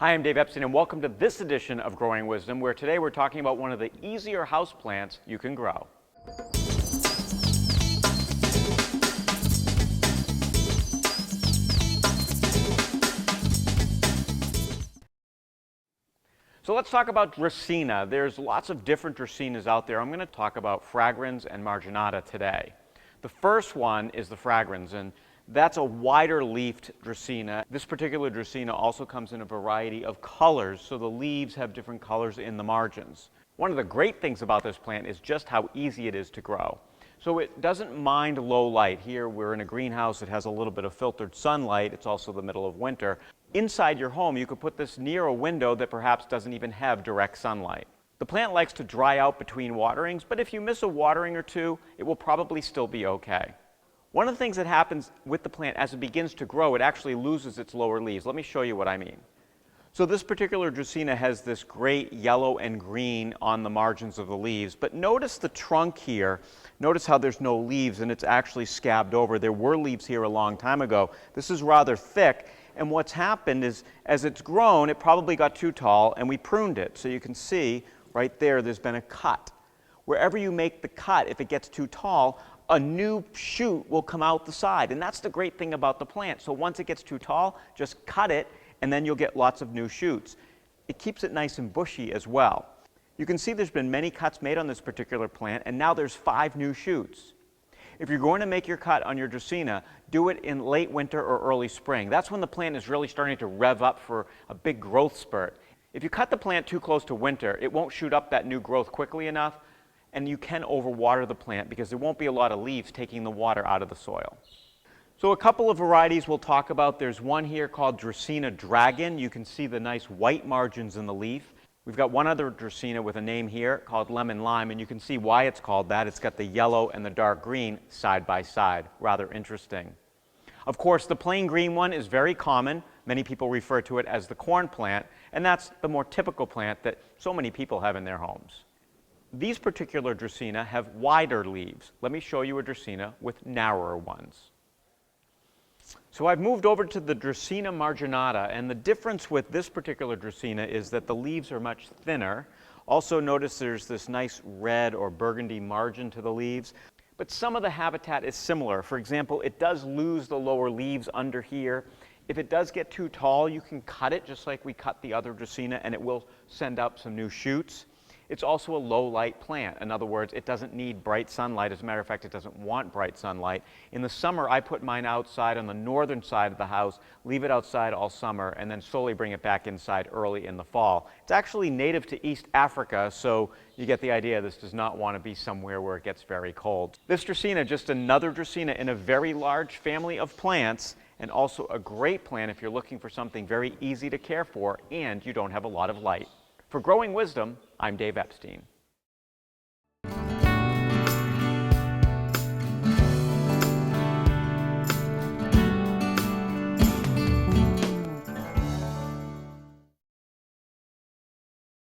Hi, I'm Dave Epstein, and welcome to this edition of Growing Wisdom, where today we're talking about one of the easier houseplants you can grow. So let's talk about Dracaena. There's lots of different Dracaenas out there. I'm going to talk about Fragrans and Marginata today. The first one is the Fragrans, and that's a wider leafed Dracaena. This particular Dracaena also comes in a variety of colors, so the leaves have different colors in the margins. One of the great things about this plant is just how easy it is to grow. So it doesn't mind low light. Here we're in a greenhouse. It has a little bit of filtered sunlight. It's also the middle of winter. Inside your home, you could put this near a window that perhaps doesn't even have direct sunlight. The plant likes to dry out between waterings, but if you miss a watering or two, it will probably still be okay. One of the things that happens with the plant as it begins to grow, it actually loses its lower leaves. Let me show you what I mean. So this particular Dracaena has this great yellow and green on the margins of the leaves, but notice the trunk here. Notice how there's no leaves and it's actually scabbed over. There were leaves here a long time ago. This is rather thick, and what's happened is as it's grown, it probably got too tall and we pruned it. So you can see right there, there's been a cut. Wherever you make the cut, if it gets too tall, a new shoot will come out the side. And that's the great thing about the plant. So once it gets too tall, just cut it, and then you'll get lots of new shoots. It keeps it nice and bushy as well. You can see there's been many cuts made on this particular plant, and now there's 5 new shoots. If you're going to make your cut on your Dracaena, do it in late winter or early spring. That's when the plant is really starting to rev up for a big growth spurt. If you cut the plant too close to winter, it won't shoot up that new growth quickly enough, and you can overwater the plant because there won't be a lot of leaves taking the water out of the soil. So a couple of varieties we'll talk about. There's one here called Dracaena Dragon. You can see the nice white margins in the leaf. We've got one other Dracaena with a name here called Lemon Lime, and you can see why it's called that. It's got the yellow and the dark green side by side. Rather interesting. Of course, the plain green one is very common. Many people refer to it as the corn plant, and that's the more typical plant that so many people have in their homes. These particular Dracaena have wider leaves. Let me show you a Dracaena with narrower ones. So I've moved over to the Dracaena Marginata, and the difference with this particular Dracaena is that the leaves are much thinner. Also notice there's this nice red or burgundy margin to the leaves, but some of the habitat is similar. For example, it does lose the lower leaves under here. If it does get too tall, you can cut it just like we cut the other Dracaena, and it will send up some new shoots. It's also a low-light plant. In other words, it doesn't need bright sunlight. As a matter of fact, it doesn't want bright sunlight. In the summer, I put mine outside on the northern side of the house, leave it outside all summer, and then slowly bring it back inside early in the fall. It's actually native to East Africa, so you get the idea this does not want to be somewhere where it gets very cold. This Dracaena, just another Dracaena in a very large family of plants, and also a great plant if you're looking for something very easy to care for and you don't have a lot of light. For Growing Wisdom, I'm Dave Epstein.